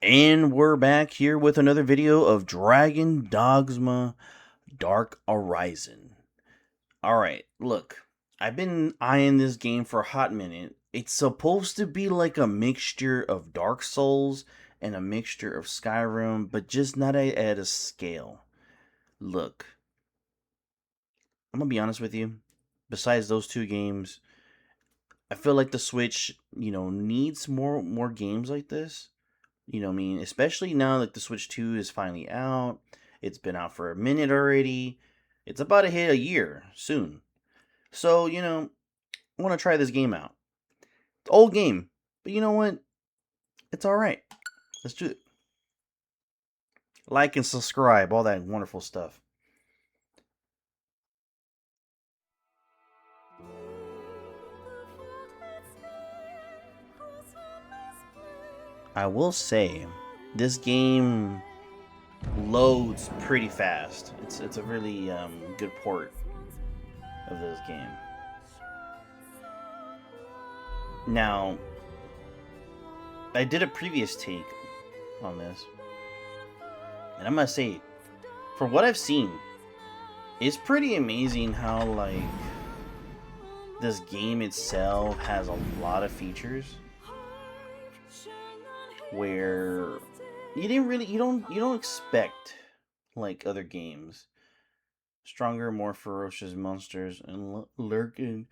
And we're back here with another video of Dragon Dogma Dark Arisen. Alright, look, I've been eyeing this game for a hot minute. It's supposed to be like a mixture of Dark Souls and a mixture of Skyrim, but just not at a scale. Look, I'm gonna be honest with you. Besides those two games, I feel like the Switch, needs more games like this. You know what I mean? Especially now that the Switch 2 is finally out. It's been out for a minute already. It's about to hit a year soon. So, I want to try this game out. It's an old game. But you know what? It's alright. Let's do it. Like and subscribe, all that wonderful stuff. I will say, this game loads pretty fast. It's a really good port of this game. Now, I did a previous take on this, and I must say, for what I've seen, it's pretty amazing how like this game itself has a lot of features where you don't expect like other games. Stronger, more ferocious monsters and lurking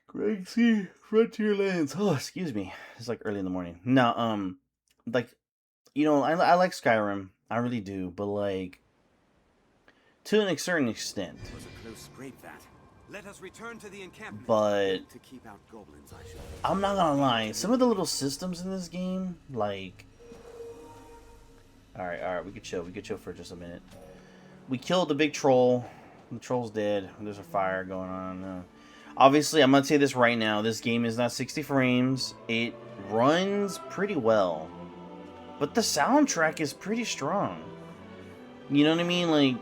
crazy frontier lands. Oh, excuse me. It's like early in the morning. Now, like, I like Skyrim. I really do, but like to a certain extent. It was a close scrape that. Let us return to the encampment. But to keep out goblins, I should. I'm not gonna lie. Some of the little systems in this game, like, all right, we could chill. We could chill for just a minute. We killed the big troll. The troll's dead. There's a fire going on. Obviously, I'm gonna say this right now. This game is not 60 frames. It runs pretty well, but the soundtrack is pretty strong. You know what I mean? Like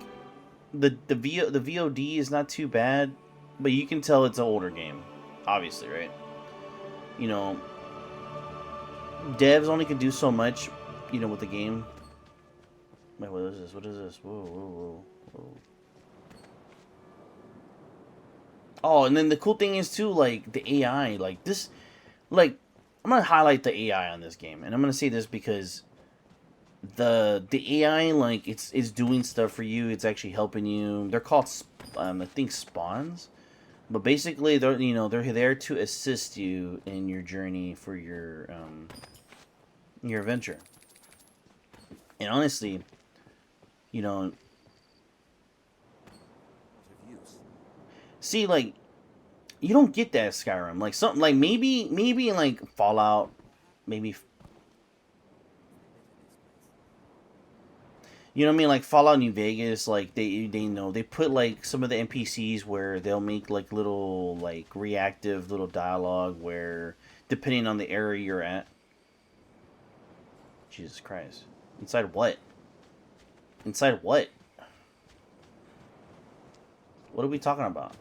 the VOD is not too bad, but you can tell it's an older game. Obviously, right? You know, devs only can do so much. With the game. Wait, what is this? What is this? Whoa. Oh, and then the cool thing is too, like the AI, like this, like I'm gonna highlight the AI on this game, and I'm gonna say this because the AI, like it's doing stuff for you. It's actually helping you. They're called I think spawns, but basically they're there to assist you in your journey for your adventure. And honestly, you know, see, like, you don't get that Skyrim. Like something like maybe in like Fallout, maybe. You know what I mean? Like Fallout New Vegas, like they put like some of the NPCs where they'll make like little like reactive little dialogue where depending on the area you're at. Jesus Christ. Inside what? Inside what? What are we talking about?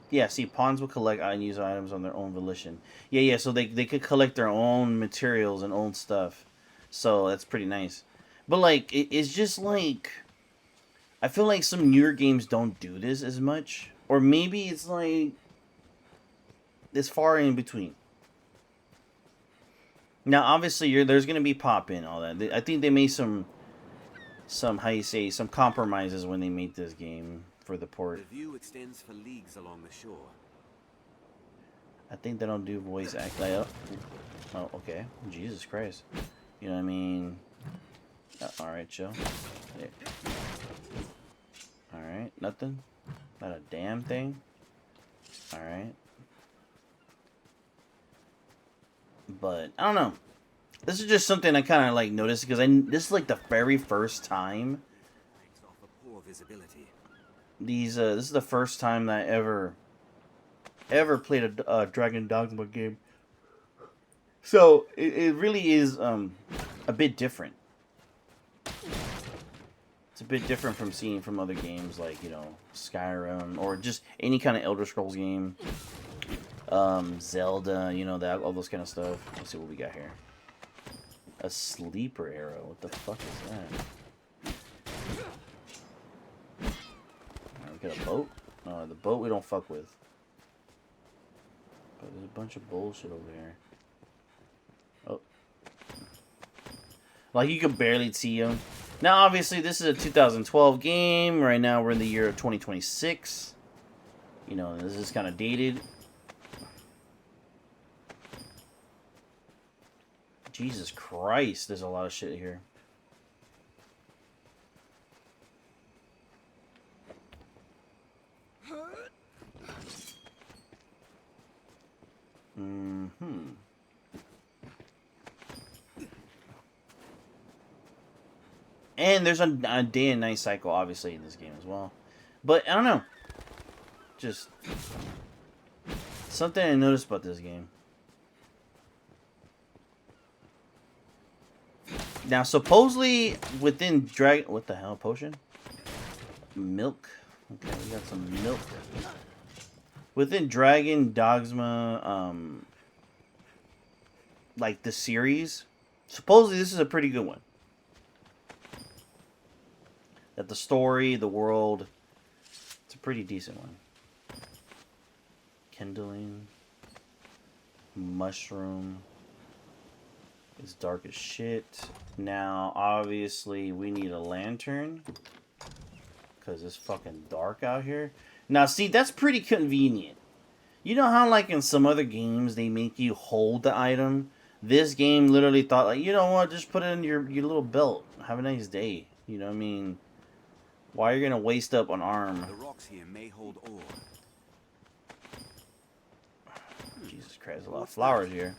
Yeah, see, pawns will collect unused items on their own volition. Yeah, so they could collect their own materials and own stuff. So that's pretty nice. But, like, it's just, like... I feel like some newer games don't do this as much. Or maybe it's, like... It's far in between. Now, obviously, there's going to be pop-in, all that. I think they made some, how you say, some compromises when they made this game for the port. The view extends for leagues along the shore. I think they don't do voice act. Like, oh, okay. Jesus Christ. You know what I mean? Alright, chill. There. Alright, nothing? Not a damn thing? Alright. But, I don't know. This is just something I kind of, like, noticed because this is, like, the very first time. This is the first time that I ever played a Dragon Dogma game. So, it really is, a bit different. It's a bit different from seeing from other games like, Skyrim or just any kind of Elder Scrolls game. Zelda, you know, that, all those kind of stuff. Let's see what we got here. A sleeper arrow. What the fuck is that? Alright, we got a boat. The boat we don't fuck with. But there's a bunch of bullshit over here. Oh. Like, you can barely see them. Now, obviously, this is a 2012 game. Right now, we're in the year of 2026. You know, this is kind of dated. Jesus Christ, there's a lot of shit here. And there's a day and night cycle, obviously, in this game as well. But, I don't know. Just something I noticed about this game. Now, supposedly, within Dragon... What the hell? Potion? Milk? Okay, we got some milk. Within Dragon Dogma, like, the series, supposedly this is a pretty good one. That the story, the world, it's a pretty decent one. Kindling. Mushroom. It's dark as shit. Now, obviously, we need a lantern. Because it's fucking dark out here. Now, see, that's pretty convenient. You know how, like, in some other games, they make you hold the item? This game literally thought, like, you know what, just put it in your little belt. Have a nice day. You know what I mean? Why are you going to waste up an arm? The rocks here may hold ore. Jesus Christ, a lot of flowers here.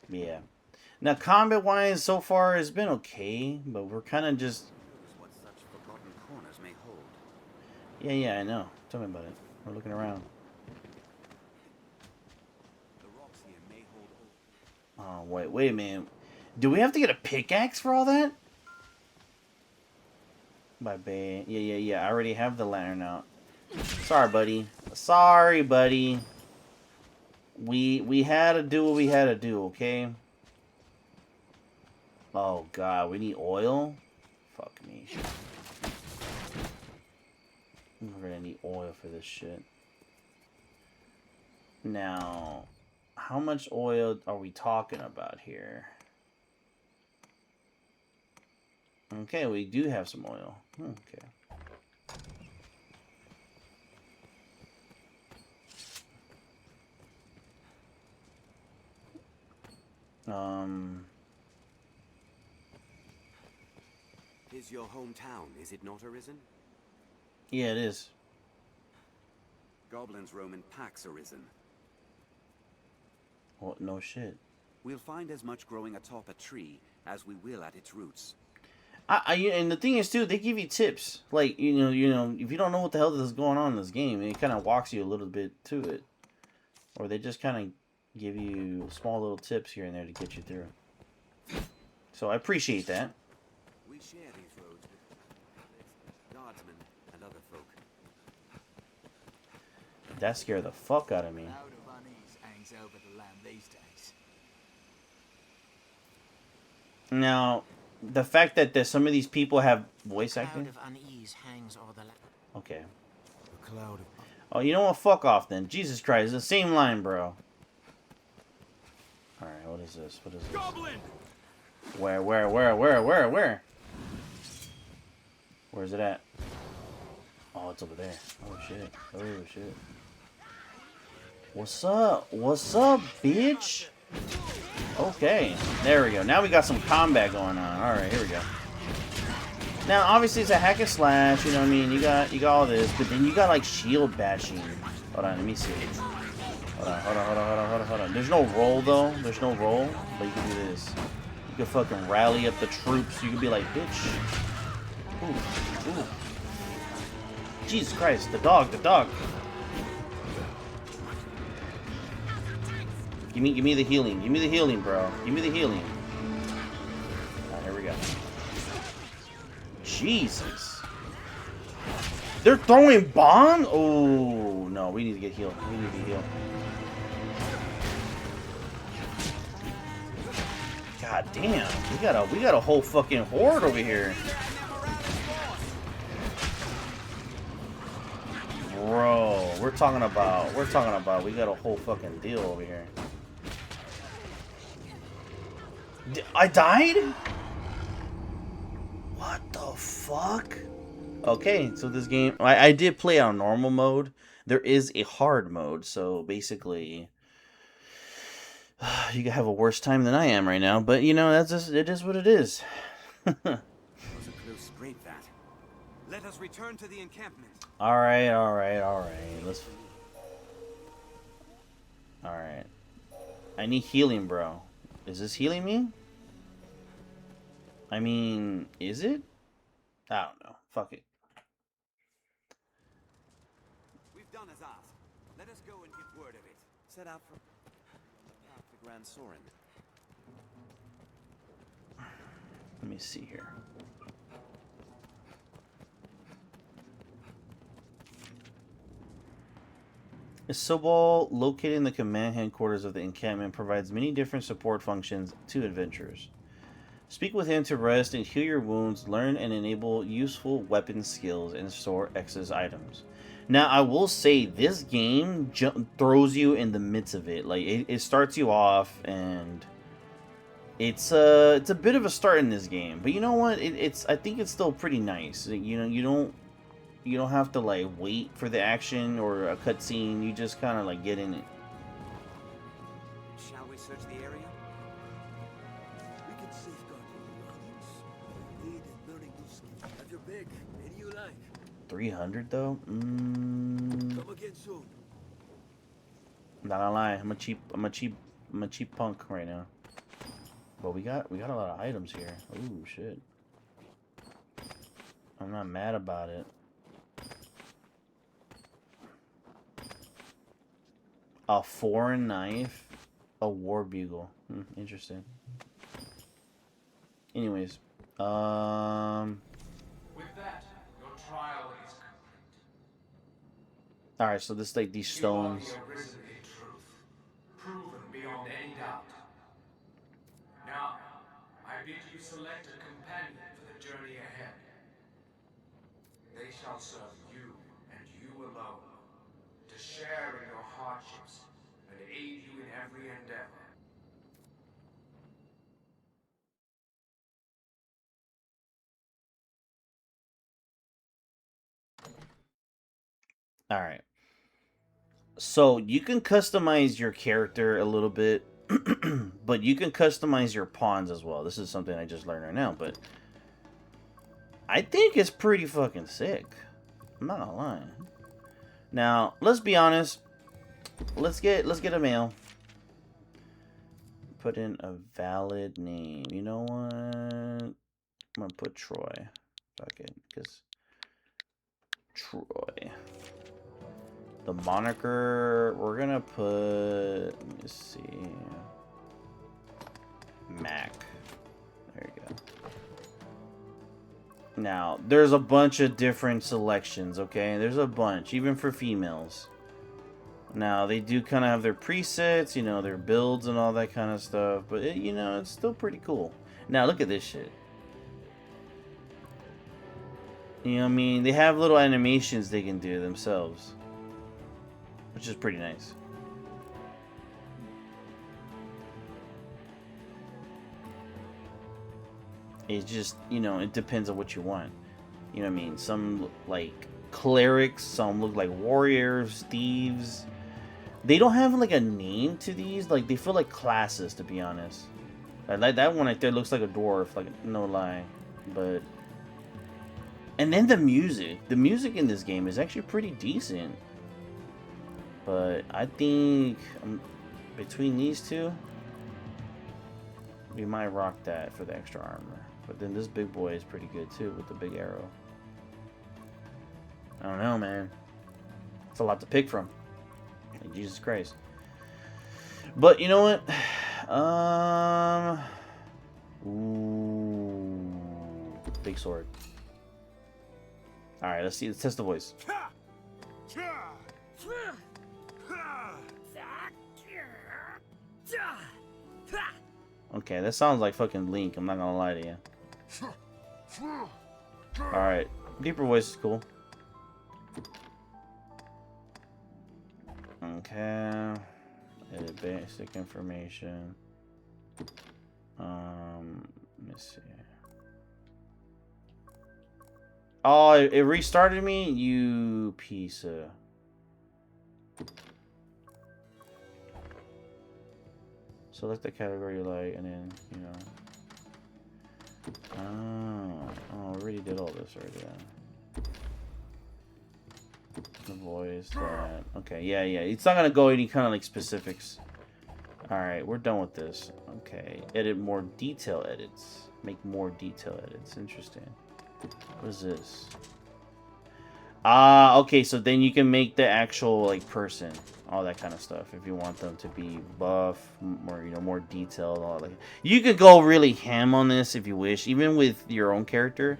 Yeah. Now, combat-wise, so far, it's been okay, but we're kind of just... What such forgotten corners may hold. Yeah, I know. Tell me about it. We're looking around. The rocks here may hold ore. Oh, wait a minute. Do we have to get a pickaxe for all that? Bye, babe. Yeah. I already have the lantern out. Sorry, buddy. Sorry, buddy. We had to do what we had to do, okay? Oh, God. We need oil? Fuck me. We're gonna need oil for this shit. Now, how much oil are we talking about here? Okay, we do have some oil. Okay. Is your hometown, is it not, Arisen? Yeah, it is. Goblins roam in packs, Arisen. What? No shit. We'll find as much growing atop a tree as we will at its roots. And the thing is, too, they give you tips. Like, you know, if you don't know what the hell is going on in this game, it kind of walks you a little bit to it. Or they just kind of give you small little tips here and there to get you through. So I appreciate that. We share these roads with guardsmen and other folk. That scared the fuck out of me. A cloud of unease hangs over the land these days. Now, the fact that some of these people have voice acting. A cloud of unease hangs over the land. Okay. A cloud of... Oh, you know what? Fuck off then. Jesus Christ, it's the same line, bro. Alright, what is this? What is this? Goblin! Where? Where's it at? Oh, it's over there. Oh shit. What's up? What's up, bitch? Okay, there we go. Now we got some combat going on. Alright, here we go. Now, obviously, it's a hack and slash, you know what I mean? You got all this, but then you got, like, shield bashing. Hold on, let me see. Hold on. There's no roll, though. There's no roll, but you can do this. You can fucking rally up the troops. You can be like, bitch. Ooh. Jesus Christ, the dog. Give me the healing. Give me the healing, bro. Give me the healing. Alright, here we go. Jesus. They're throwing bombs? Oh, no. We need to get healed. We need to heal. God damn. We got a whole fucking horde over here. Bro, we're talking about we got a whole fucking deal over here. I died? What the fuck? Okay, so this game, I did play on normal mode. There is a hard mode, so basically, you can have a worse time than I am right now. But you know, that's just, it is what it is. That was a close scrape, that. Let us return to the encampment. All right. Let's. All right. I need healing, bro. Is this healing me? I mean, is it? I don't know. Fuck it. We've done as asked. Let us go and get word of it. Set out from the path to Grand Sorin. Let me see here. A Sobal located in the command headquarters of the encampment provides many different support functions to adventurers. Speak with him to rest and heal your wounds, learn and enable useful weapon skills, and store X's items. Now, I will say this game throws you in the midst of it. Like it starts you off, and it's a bit of a start in this game. But you know what? I think it's still pretty nice. You know, you don't have to like wait for the action or a cutscene. You just kind of like get in it. Shall we search the area? We can safeguard your belongings. Aid in learning new skills. Have your pick. Any you like. 300 though. Come again soon. Not gonna lie, I'm a cheap punk right now. But we got a lot of items here. Ooh shit. I'm not mad about it. A foreign knife, a war bugle. Interesting. Anyways, With that, your trial is complete. all right. So this like these stones. You are the Arisen in truth, proven beyond any doubt. Now, I bid you select a companion for the journey ahead. They shall serve you and you alone, to share in your hardships and aid you in every endeavor. All right. So you can customize your character a little bit, but you can customize your pawns as well. This is something I just learned right now, but I think it's pretty fucking sick. I'm not gonna lie. Now, let's be honest. Let's get a male. Put in a valid name. You know what? I'm gonna put Troy. Fuck it, because Troy. The moniker, we're gonna put, let me see, Mac. There you go. Now, there's a bunch of different selections, okay? There's a bunch, even for females. Now, they do kind of have their presets, you know, their builds and all that kind of stuff. But, you know, it's still pretty cool. Now, look at this shit. You know what I mean? They have little animations they can do themselves, which is pretty nice. It's just, you know, it depends on what you want. You know what I mean? Some look like clerics, some look like warriors, thieves. They don't have like a name to these. Like, they feel like classes, to be honest. Like that one right there looks like a dwarf, like, no lie. But, and then the music in this game is actually pretty decent. But I think between these two, we might rock that for the extra armor. But then this big boy is pretty good too with the big arrow. I don't know, man. It's a lot to pick from. Like, Jesus Christ. But you know what? Ooh, big sword. All right, let's see. Let's test the voice. Okay, that sounds like fucking Link. I'm not gonna lie to you. All right, deeper voice is cool. Okay, edit basic information. Let me see. Oh, it restarted me? You piece of... Select the category you like, and then, you know... Oh, I already did all this already. The voice, that... Okay, yeah. It's not gonna go any kind of, like, specifics. Alright, we're done with this. Okay, edit more detail edits. Make more detail edits. Interesting. What is this? Ah, okay, so then you can make the actual, like, person. All that kind of stuff. If you want them to be buff, more, you know, more detailed. All that. You could go really ham on this if you wish, even with your own character.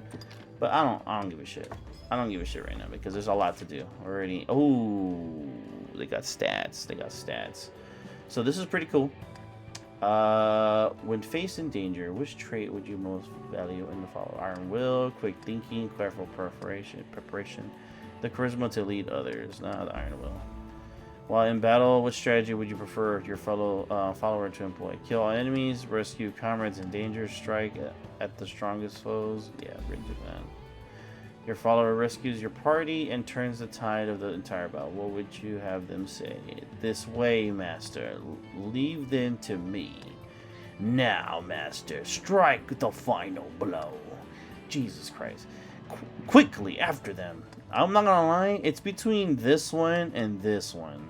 But I don't give a shit. I don't give a shit right now because there's a lot to do already. Oh, they got stats. They got stats. So this is pretty cool. When faced in danger, which trait would you most value in the follow? Iron will, quick thinking, careful preparation, the charisma to lead others. Nah, the iron will. While in battle, which strategy would you prefer your follower to employ? Kill all enemies, rescue comrades in danger, strike at the strongest foes. Yeah, we're gonna do that. Your follower rescues your party and turns the tide of the entire battle. What would you have them say? This way, master. Leave them to me. Now, master, strike the final blow. Jesus Christ. Quickly after them. I'm not gonna lie, it's between this one and this one.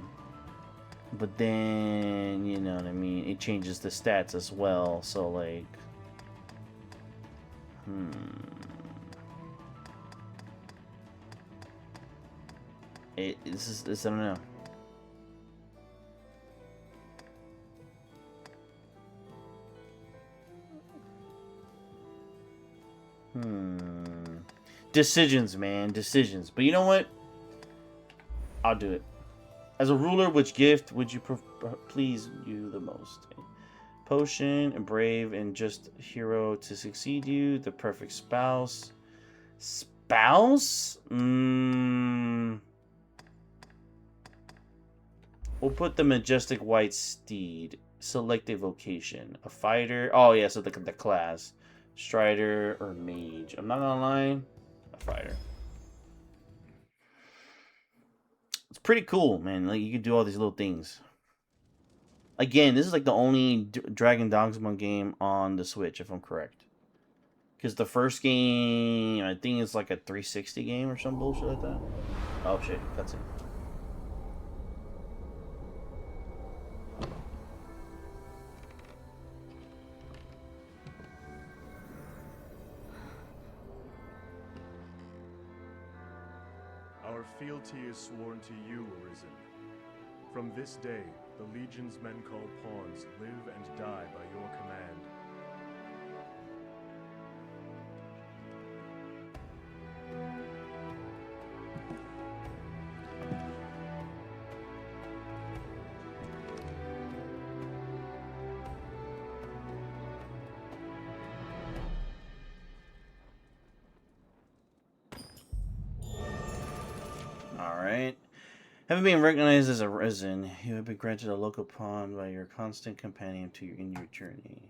But then, you know what I mean, it changes the stats as well, so like... This I don't know. Decisions, man. Decisions. But you know what? I'll do it. As a ruler, which gift would you please you the most? Potion, a brave and just hero to succeed you. The perfect spouse. Spouse? We'll put the majestic white steed. Select a vocation. A fighter. Oh, yeah, so the class. Strider or mage. I'm not gonna lie. A fighter. It's pretty cool, man. Like, you can do all these little things. Again, this is like the only Dragon Dogma game on the Switch, if I'm correct. Because the first game, I think it's like a 360 game or some bullshit like that. Oh, shit. That's it. Our fealty is sworn to you, Arisen. From this day, the Legion's men called pawns live and die by your command. Alright. Having been recognized as Arisen, you have been granted a local pawn by your constant companion in your journey.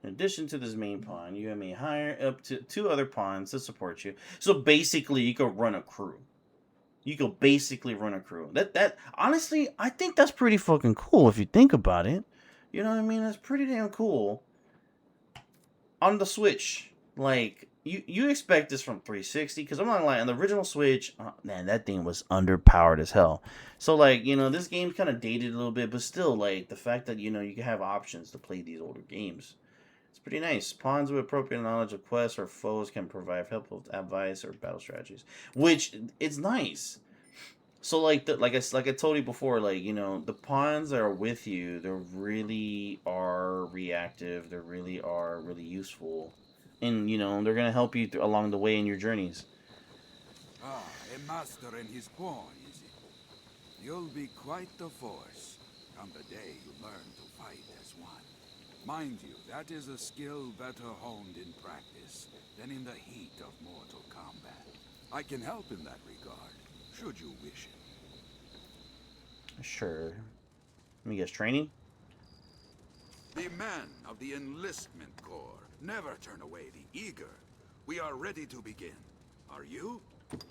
In addition to this main pawn, you may hire up to 2 other pawns to support you. So basically, you could run a crew. You could basically run a crew. That honestly, I think that's pretty fucking cool if you think about it. You know what I mean? That's pretty damn cool. On the Switch, like, you expect this from 360, because I'm not lying, on the original Switch, man, that thing was underpowered as hell. So, like, you know, this game's kind of dated a little bit, but still, like, the fact that, you know, you can have options to play these older games, it's pretty nice. Pawns with appropriate knowledge of quests or foes can provide helpful advice or battle strategies, which, it's nice. So like I told you before, like, you know, the pawns that are with you, they really are reactive. They really are really useful, and you know they're gonna help you along the way in your journeys. Ah, a master and his pawn, is it? You'll be quite the force come the day you learn to fight as one. Mind you, that is a skill better honed in practice than in the heat of mortal combat. I can help in that regard, should you wish it. Sure. Let me guess, training. The men of the Enlistment Corps never turn away the eager. We are ready to begin. Are you?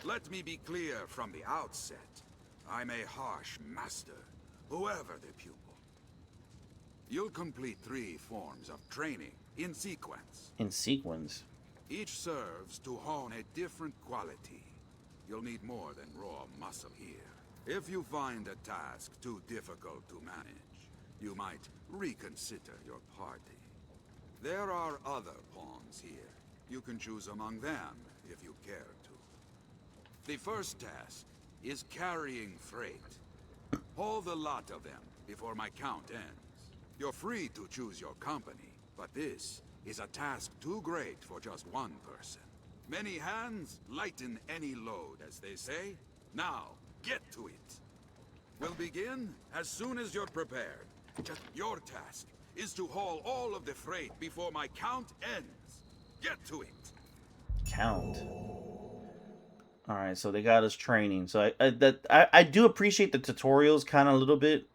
Let me be clear from the outset. I'm a harsh master, whoever the pupil. You'll complete 3 forms of training in sequence. In sequence. Each serves to hone a different quality. You'll need more than raw muscle here. If you find a task too difficult to manage, you might reconsider your party. There are other pawns here. You can choose among them if you care to. The first task is carrying freight. Haul the lot of them before my count ends. You're free to choose your company, but this is a task too great for just one person. Many hands lighten any load, as they say. Now, get to it. We'll begin as soon as you're prepared. Just your task is to haul all of the freight before my count ends. Get to it. Count. All right, so they got us training. So I do appreciate the tutorials kind of a little bit,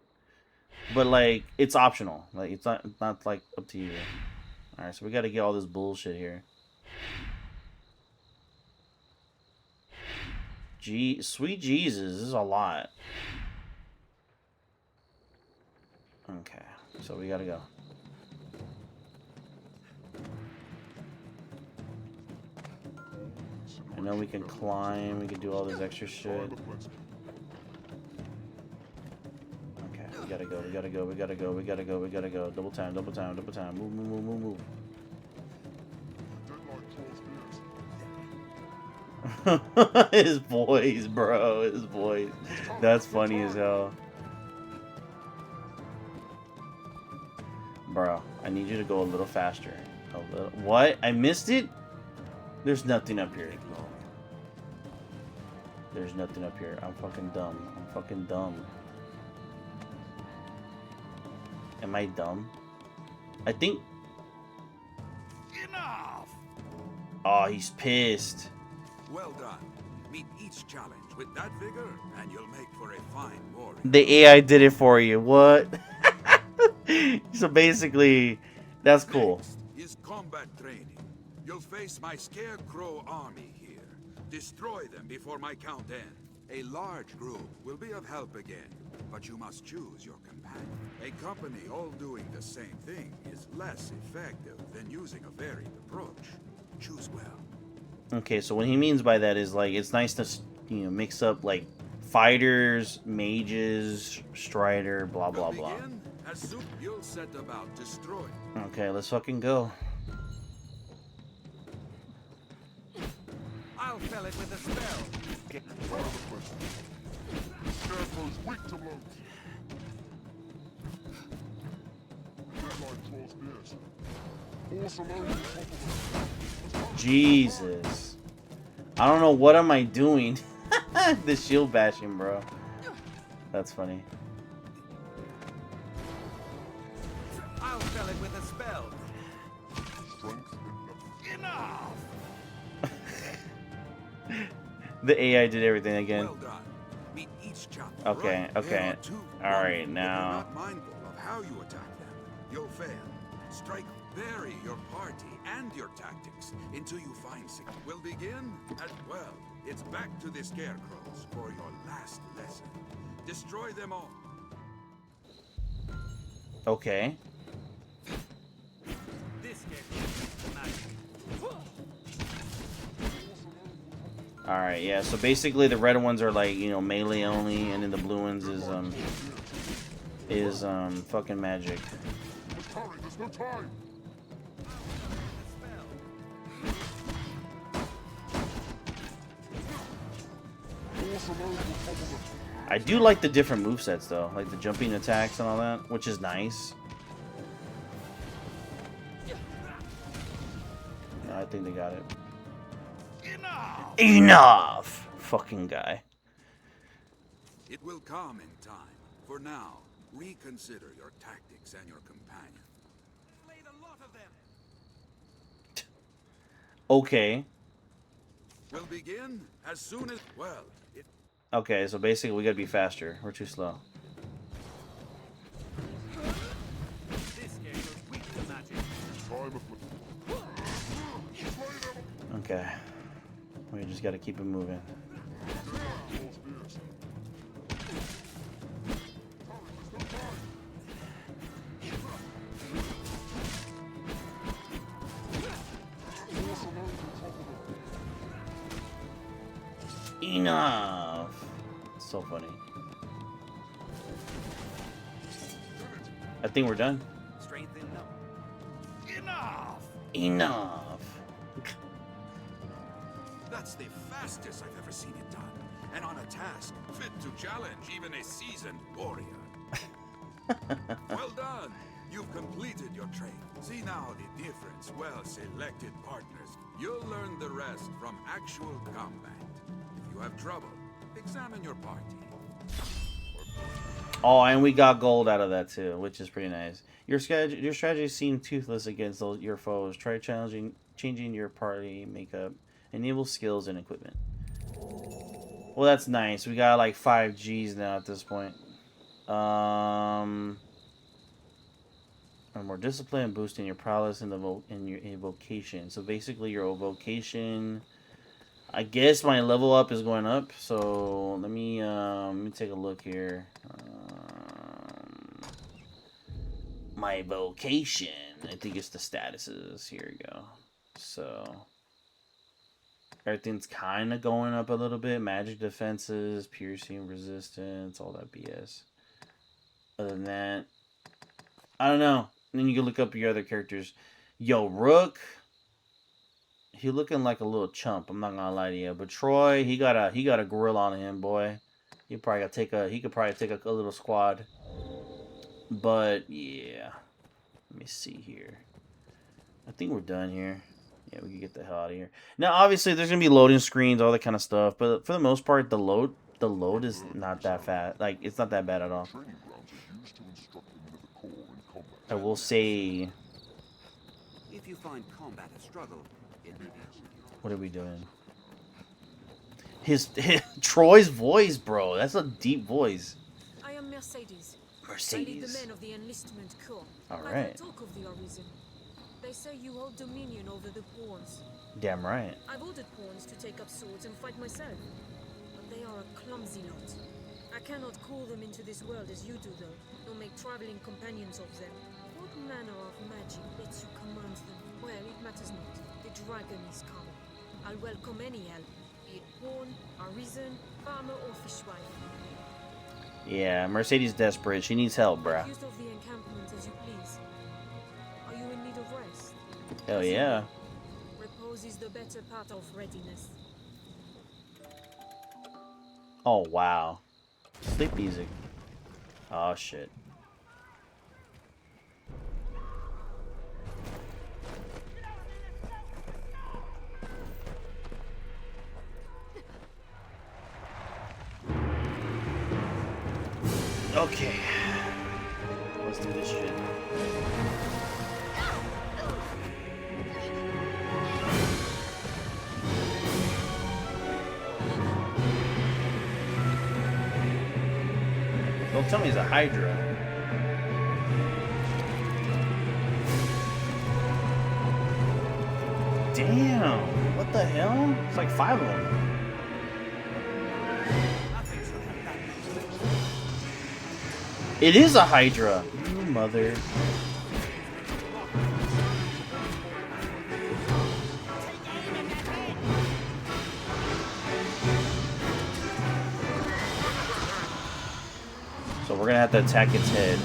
but like it's optional. Like it's not like up to you. All right, so we got to get all this bullshit here. Sweet Jesus, this is a lot. Okay, so we gotta go. I know we can climb, we can do all this extra shit. Okay, we gotta go, we gotta go, we gotta go, we gotta go, we gotta go. Double time, double time, double time. Move, move, move, move, move. His voice, bro. His voice. That's funny as hell. Bro, I need you to go a little faster. A little. What? I missed it? There's nothing up here. There's nothing up here. I'm fucking dumb. I'm fucking dumb. Am I dumb? I think... Enough! Oh, he's pissed. Well done. Meet each challenge with that vigor, and you'll make for a fine warrior. The AI did it for you. What? So basically, that's cool. Next is combat training. You'll face my Scarecrow army here. Destroy them before my count ends. A large group will be of help again, but you must choose your companion. A company all doing the same thing is less effective than using a varied approach. Choose well. Okay, so what he means by that is like it's nice to, you know, mix up like fighters, mages, strider, blah blah blah. Begin as soon you'll set about destroy. Okay, let's fucking go. I'll fell it with a spell. Scarecrow's weak to blows. Deadline draws near. Force alone on top of it. Jesus. I don't know what am I doing. The shield bashing, bro. That's funny. I'll fell it with a spell. Strength Enough! The AI did everything again. Well done. Meet each chapter. Okay, Right. okay. There are two. All right, If now. you're not mindful of how you attack them, you'll fail. Strike, vary your party and your tactics until you find success. We'll begin as well. It's back to the Scarecrows for your last lesson. Destroy them all. Okay. This Scarecrow is magic. Alright, yeah, so basically the red ones are like, you know, melee only, and then the blue ones is fucking magic. Hurry, there's no time. Force alone on top of it. I do like the different movesets though, like the jumping attacks and all that, which is nice. No, I think they got it. Enough! Fucking guy. It will come in time. For now, reconsider your tactics and your companion. Slayed a lot of them. Okay. We'll begin as soon as... Well, Okay, so basically we gotta be faster. We're too slow. This game was weak to magic. Time of... Okay. We just gotta keep it moving. Enough! So funny. I think we're done. Strength in number. Enough! Enough! that's the fastest I've ever seen it done. And on a task fit to challenge even a seasoned warrior. Well done! You've completed your training. See now the difference, well-selected partners. You'll learn the rest from actual combat. If you have trouble, examine your party. Oh, and we got gold out of that too, which is pretty nice. Your strategy seemed toothless against your foes. Try changing your party makeup. Enable skills and equipment. Well, that's nice. We got like 5 Gs now at this point. Or more discipline, boosting your prowess in your evocation. So basically, your evocation. I guess my level up is going up. So let me take a look here. My vocation. I think it's the statuses. Here we go. So everything's kind of going up a little bit. Magic defenses, piercing resistance, all that BS. Other than that, I don't know. And then you can look up your other characters. Yo, Rook. He looking like a little chump. I'm not gonna lie to you. But Troy, he got a gorilla on him, boy. He could probably take a little squad. But yeah, let me see here. I think we're done here. Yeah, we can get the hell out of here. Now, obviously, there's gonna be loading screens, all that kind of stuff. But for the most part, the load is not that fast. Like, it's not that bad at all. I will say. If you find combat a struggle, it may be. What are we doing? His Troy's voice, bro. That's a deep voice. I am Mercedes. I lead Mercedes. the men of the enlistment corps. All I've right. heard talk of the Arisen. They say you hold dominion over the pawns. Damn right. I've ordered pawns to take up swords and fight myself. But they are a clumsy lot. I cannot call them into this world as you do, though, nor make traveling companions of them. What manner of magic lets you command them? Well, it matters not. The dragon is come. I'll welcome any help, be it pawn, arisen, farmer, or fishwife. Yeah, Mercedes desperate. She needs help, bruh. Use of the encampment as you please. Are you in need of rest? Hell yeah. Repose is the better part of readiness. Oh, wow. Sleep music. Oh, shit. Okay. Let's do this shit. Don't tell me it's a Hydra. Damn. What the hell? It's like 5 of them. It is a Hydra. You mother. So we're gonna have to attack its head.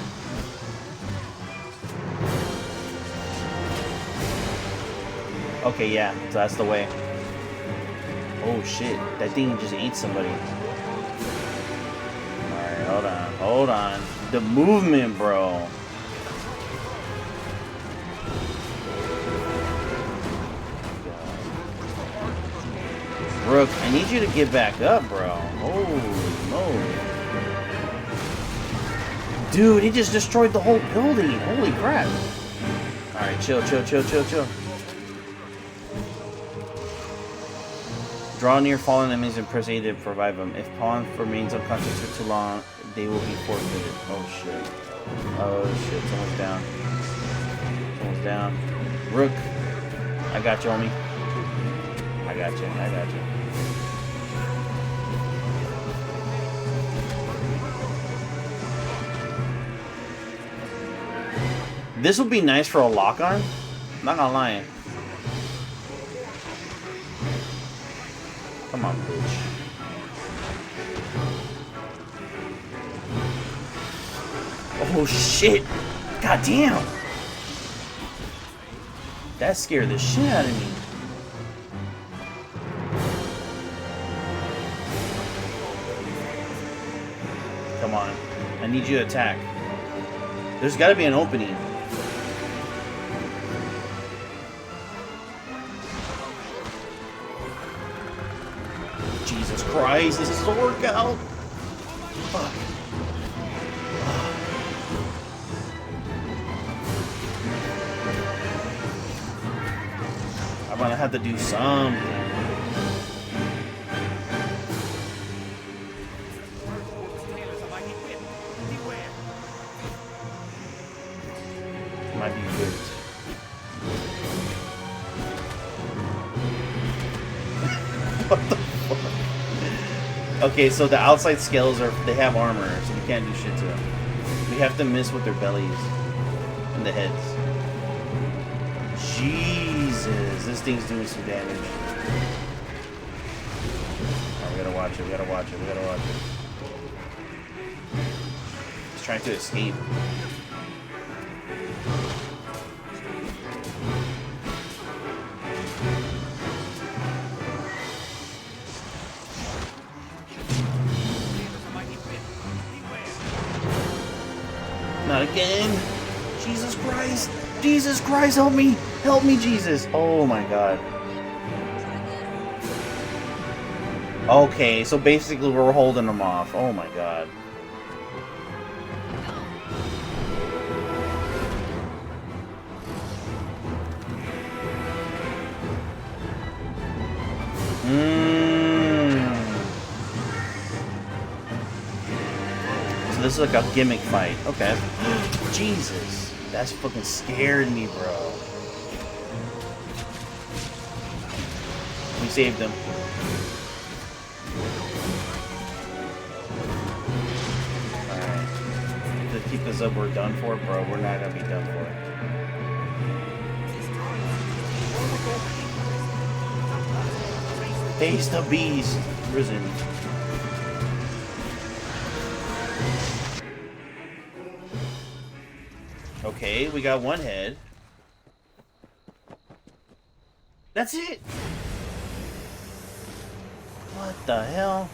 Okay, yeah, so that's the way. Oh shit, that thing just ate somebody. Hold on. Hold on. The movement, bro. Rook, I need you to get back up, bro. Holy moly. Dude, he just destroyed the whole building. Holy crap. Alright, chill, chill, chill, chill, chill. Draw near fallen enemies and press A to revive them. If pawn remains unconscious for too long, they will be forfeited. Oh shit. Oh shit, someone's down. Someone's down. Rook. I got you, homie. I got you, I got you. This would be nice for a lock-on. Not gonna lie. Come on, bitch. Oh shit! God damn! That scared the shit out of me. Come on. I need you to attack. There's gotta be an opening. Jesus Christ, this is a workout! Fuck. I'm gonna have to do something. Might be good. What the fuck? Okay, so the outside scales they have armor, so we can't do shit to them. We have to miss with their bellies and the heads. Jesus, this thing's doing some damage. Oh, we gotta watch it, we gotta watch it, we gotta watch it. He's trying to escape. Not again. Jesus Christ. Jesus Christ, help me. Help me, Jesus. Oh my god. Okay, so basically we're holding them off. Oh my god. So this is like a gimmick fight. Okay. Jesus. That's fucking scared me, bro. We saved him. Alright. To keep this up, we're done for, bro. We're not gonna be done for. Face the beast. Risen. Okay, we got one head. That's it! What the hell?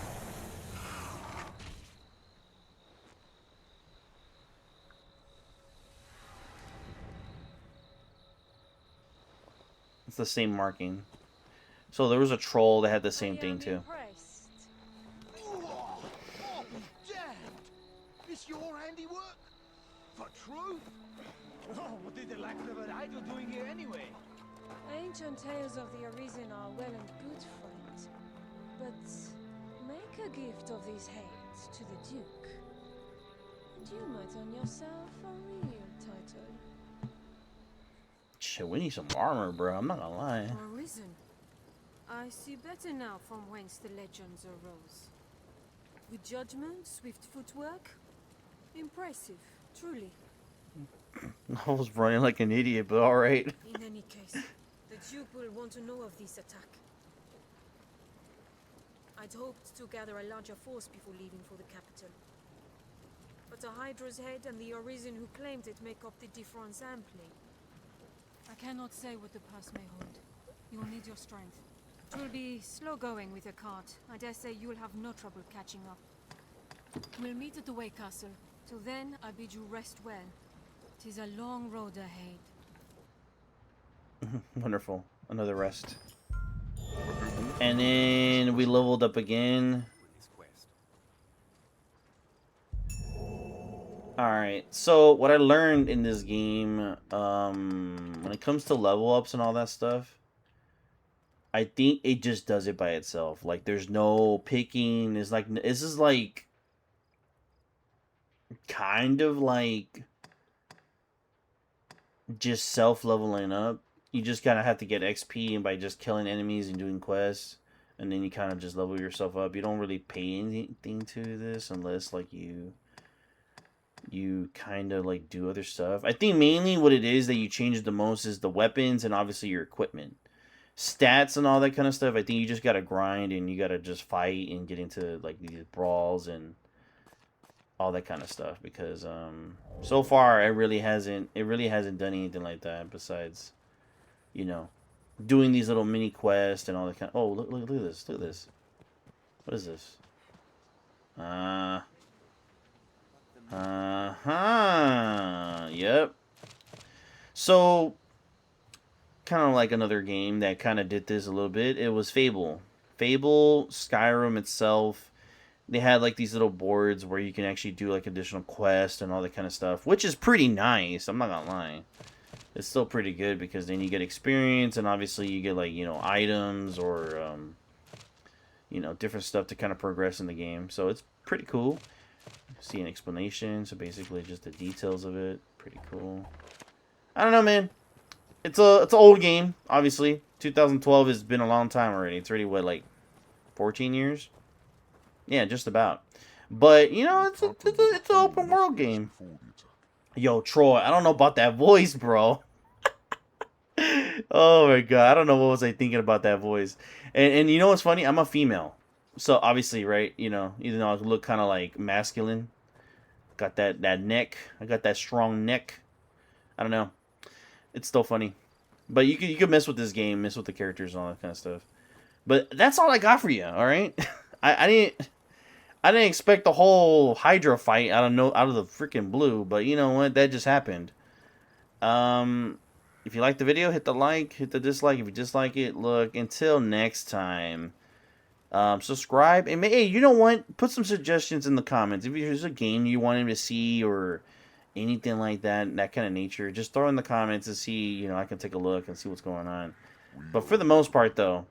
It's the same marking. So there was a troll that had the same thing too. Oh, damn! It's your handiwork? For truth? Oh, what did the lack of an Hydra doing here anyway? Ancient tales of the Arisen are well and good, friend. But make a gift of these heads to the Duke. And you might earn yourself a real title. Shit, we need some armor, bro. I'm not gonna lie. Arisen. I see better now from whence the legends arose. With judgment, swift footwork. Impressive, truly. I was running like an idiot, but alright. In any case, the Duke will want to know of this attack. I'd hoped to gather a larger force before leaving for the capital. But the Hydra's head and the Arisen who claimed it make up the difference amply. I cannot say what the past may hold. You'll need your strength. It will be slow going with a cart. I dare say you'll have no trouble catching up. We'll meet at the Way Castle. Till then, I bid you rest well. 'Tis a long road ahead. Wonderful. Another rest. And then we leveled up again. Alright, so what I learned in this game, when it comes to level ups and all that stuff, I think it just does it by itself. Like, there's no picking. It's like, this is like, kind of like, just self-leveling up. You just kind of have to get XP and by just killing enemies and doing quests. And then you kind of just level yourself up. You don't really pay anything to this unless, like, you kind of like do other stuff. I think mainly what it is that you change the most is the weapons and obviously your equipment. Stats and all that kind of stuff, I think you just gotta grind and you gotta just fight and get into like these brawls and all that kind of stuff, because so far it really hasn't done anything like that besides, you know, doing these little mini quests and all that kind of, oh, look at this, look at this. What is this? Yep. So, kind of like another game that kind of did this a little bit. It was Fable. Fable, Skyrim itself. They had like these little boards where you can actually do like additional quests and all that kind of stuff, which is pretty nice. I'm not gonna lie. It's still pretty good because then you get experience and obviously you get like, you know, items or, you know, different stuff to kind of progress in the game. So it's pretty cool. See an explanation, so basically just the details of it. Pretty cool. I don't know, man. It's an old game, obviously. 2012 has been a long time already. It's already what, like 14 years? Yeah, just about. But you know, it's an open world game. Yo, Troy, I don't know about that voice, bro. Oh my god, I don't know what was I thinking about that voice. And you know what's funny? I'm a female. So obviously, right, you know, even though I look kind of like masculine, got that neck, I got that strong neck. I don't know, it's still funny, but you could mess with this game, mess with the characters and all that kind of stuff. But that's all I got for you. All right, I didn't expect the whole Hydra fight out of the freaking blue, but you know what, that just happened. If you like the video, hit the like, hit the dislike. If you dislike it, look, until next time. Subscribe, and hey, you know what? Put some suggestions in the comments. If there's a game you want him to see or anything like that kind of nature, just throw in the comments and see, you know, I can take a look and see what's going on. But for the most part, though,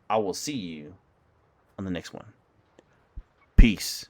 I will see you on the next one. Peace.